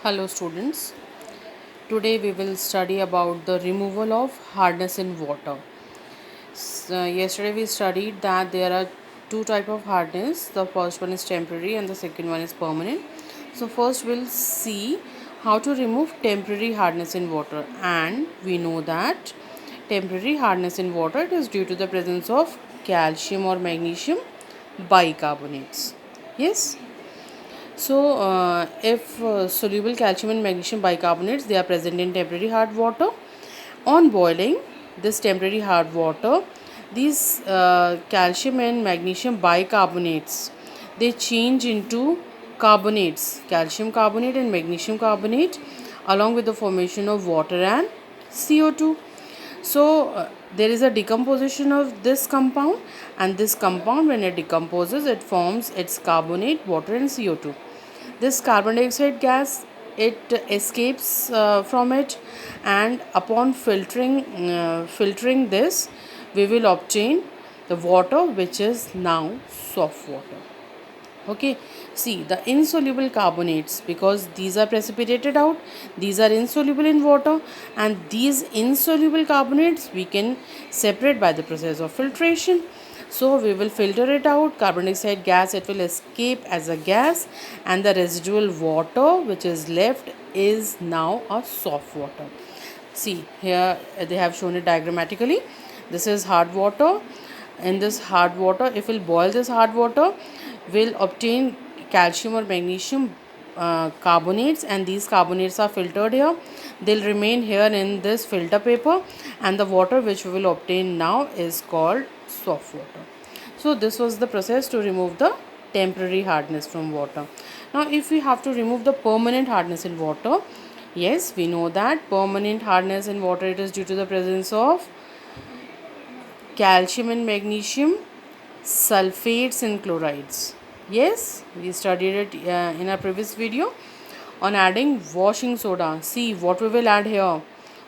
Hello students, today we will study about the removal of hardness in water. Yesterday we studied that there are two type of hardness. The first one is temporary and the second one is permanent. So first we'll see how to remove temporary hardness in water, and we know that temporary hardness in water it is due to the presence of calcium or magnesium bicarbonates. Yes. So, if soluble calcium and magnesium bicarbonates they are present in temporary hard water, on boiling this temporary hard water, these calcium and magnesium bicarbonates they change into carbonates, calcium carbonate and magnesium carbonate, along with the formation of water and CO2. So there is a decomposition of this compound, and this compound when it decomposes it forms its carbonate, water and CO2. This carbon dioxide gas it escapes from it, and upon filtering this we will obtain the water which is now soft water. Okay, see the insoluble carbonates, because these are precipitated out, these are insoluble in water, and these insoluble carbonates we can separate by the process of filtration. So we will filter it out, carbon dioxide gas it will escape as a gas, and the residual water which is left is now a soft water. See here they have shown it diagrammatically. This is hard water. In this hard water, if we'll boil this hard water, we'll obtain calcium or magnesium carbonates, and these carbonates are filtered here. They'll remain here in this filter paper, and the water which we will obtain now is called soft water. So this was the process to remove the temporary hardness from water. Now if we have to remove the permanent hardness in water, yes, we know that permanent hardness in water it is due to the presence of calcium and magnesium sulfates and chlorides. Yes, we studied it in our previous video on adding washing soda. See what we will add here.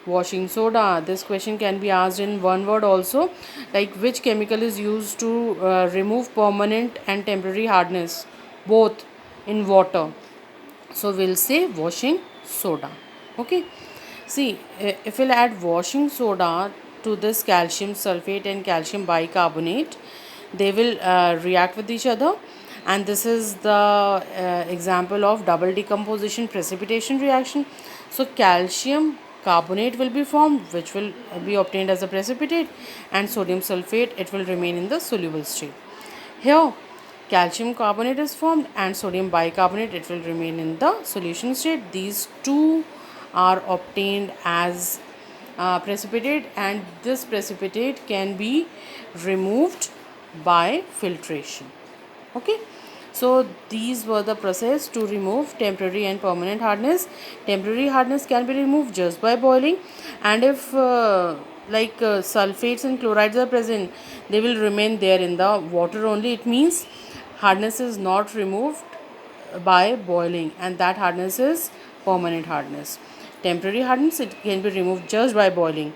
Washing soda. This question can be asked in one word also, like which chemical is used to remove permanent and temporary hardness both in water. So we'll say washing soda. Okay. See, if we'll add washing soda to this calcium sulfate and calcium bicarbonate, they will react with each other, and this is the example of double decomposition precipitation reaction. So calcium carbonate will be formed, which will be obtained as a precipitate, and sodium sulfate it will remain in the soluble state. Here calcium carbonate is formed and sodium bicarbonate it will remain in the solution state. These two are obtained as precipitate, and this precipitate can be removed by filtration. Okay, so these were the process to remove temporary and permanent hardness. Temporary hardness can be removed just by boiling, and if sulfates and chlorides are present, they will remain there in the water only. It means hardness is not removed by boiling, and that hardness is permanent hardness. Temporary hardness it can be removed just by boiling,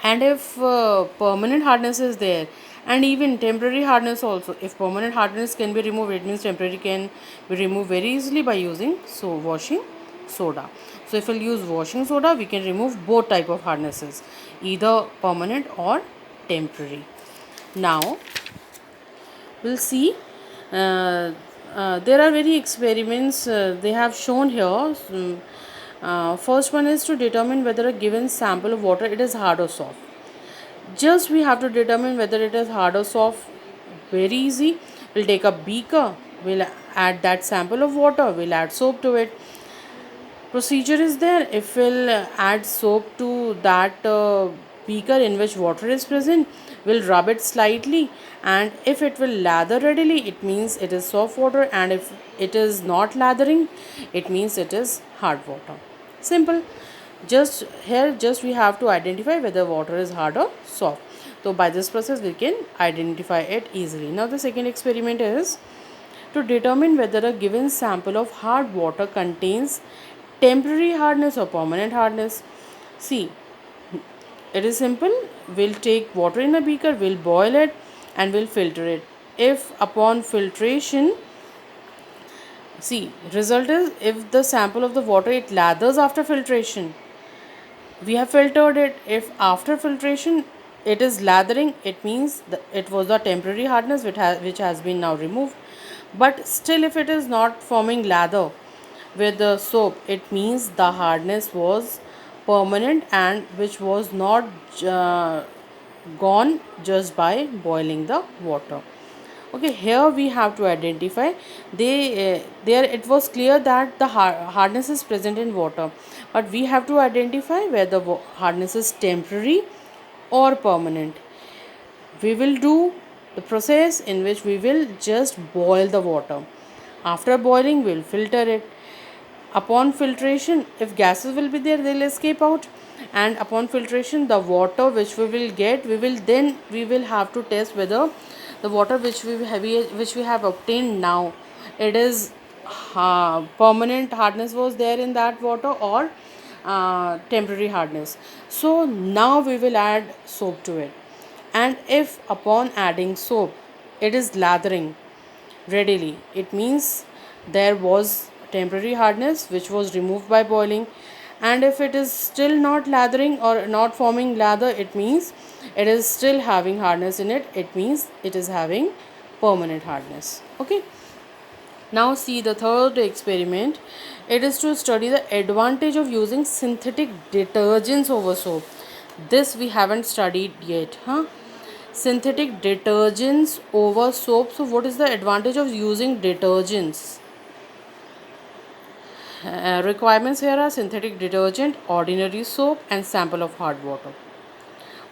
and if permanent hardness is there, and even temporary hardness also, if permanent hardness can be removed, it means temporary can be removed very easily by using washing soda. So if we'll use washing soda, we can remove both type of hardnesses, either permanent or temporary. Now we'll see there are very experiments they have shown here. First one is to determine whether a given sample of water it is hard or soft. Just we have to determine whether it is hard or soft. Very easy. We'll take a beaker, we'll add that sample of water, we'll add soap to it. Procedure is there. If we'll add soap to that beaker in which water is present, we'll rub it slightly, and if it will lather readily, it means it is soft water, and if it is not lathering, it means it is hard water. Simple. Just we have to identify whether water is hard or soft. So by this process we can identify it easily. Now the second experiment is to determine whether a given sample of hard water contains temporary hardness or permanent hardness. See, it is simple. We'll take water in a beaker, we'll boil it, and we'll filter it. If upon filtration See, result is if the sample of the water it lathers after filtration, we have filtered it. If after filtration it is lathering, it means it was a temporary hardness which has been now removed. But still, if it is not forming lather with the soap, it means the hardness was permanent and which was not uh, gone just by boiling the water. Okay, here we have to identify there it was clear that the hardness is present in water, but we have to identify whether hardness is temporary or permanent. We will do the process in which we will just boil the water. After boiling, we'll filter it. Upon filtration, if gases will be there, they'll escape out. And upon filtration, the water which we will get, we will have to test whether the water which we have obtained now, it is permanent hardness was there in that water or temporary hardness. So now we will add soap to it, and if upon adding soap it is lathering readily, it means there was temporary hardness which was removed by boiling. And if it is still not lathering or not forming lather, it means it is still having hardness in it. It means it is having permanent hardness. Okay. Now see the third experiment. It is to study the advantage of using synthetic detergents over soap. This we haven't studied yet, huh? Synthetic detergents over soap. So what is the advantage of using detergents? Requirements here are synthetic detergent, ordinary soap, and sample of hard water.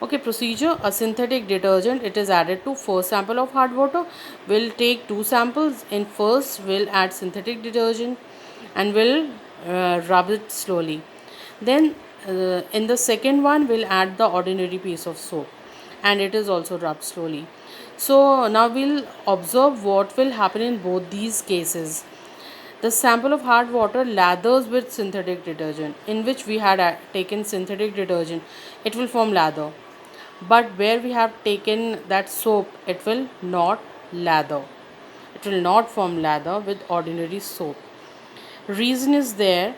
Okay, procedure: a synthetic detergent, it is added to first sample of hard water. We'll take two samples. In first, we'll add synthetic detergent and we'll rub it slowly. Then in the second one, we'll add the ordinary piece of soap and it is also rubbed slowly. So now we'll observe what will happen in both these cases. The sample of hard water lathers with synthetic detergent, in which we had taken synthetic detergent, it will form lather. But where we have taken that soap, it will not lather. It will not form lather with ordinary soap. Reason is there.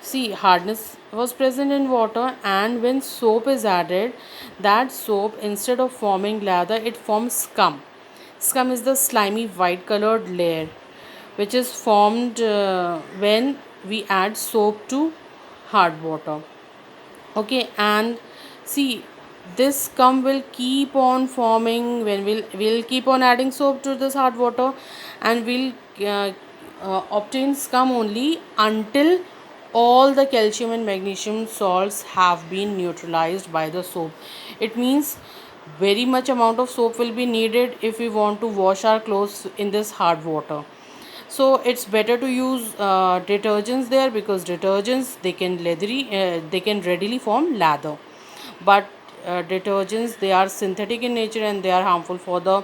See, hardness was present in water, and when soap is added, that soap instead of forming lather, it forms scum. Scum is the slimy white colored layer which is formed when we add soap to hard water. Okay, and see, this scum will keep on forming when we'll keep on adding soap to this hard water, and we'll obtain scum only until all the calcium and magnesium salts have been neutralized by the soap. It means very much amount of soap will be needed if we want to wash our clothes in this hard water. So it's better to use detergents there, because detergents they can readily form lather. But detergents, they are synthetic in nature and they are harmful for the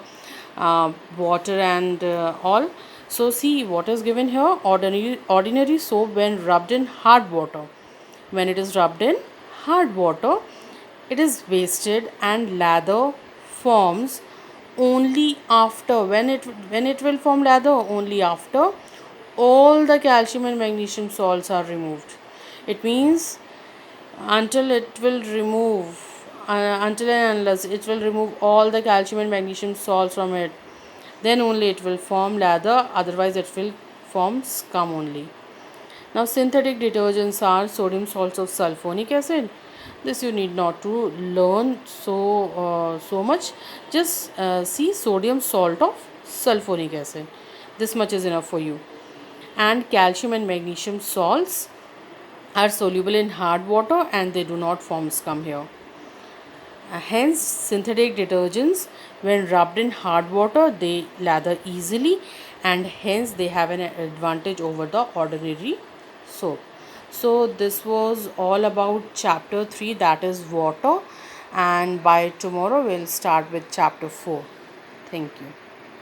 water and all. So see what is given here: ordinary soap when rubbed in hard water. When it is rubbed in hard water, it is wasted and lather forms only after, when it will form lather only after all the calcium and magnesium salts are removed. It means until it will remove until and unless it will remove all the calcium and magnesium salts from it, then only it will form lather, otherwise it will form scum only. Now synthetic detergents are sodium salts of sulfonic acid. This you need not to learn so much. Just see sodium salt of sulfonic acid. This much is enough for you. And calcium and magnesium salts are soluble in hard water and they do not form scum here. Hence, synthetic detergents, when rubbed in hard water, they lather easily, and hence they have an advantage over the ordinary soap. So, this was all about chapter 3, that is water, and by tomorrow we'll start with chapter 4. Thank you.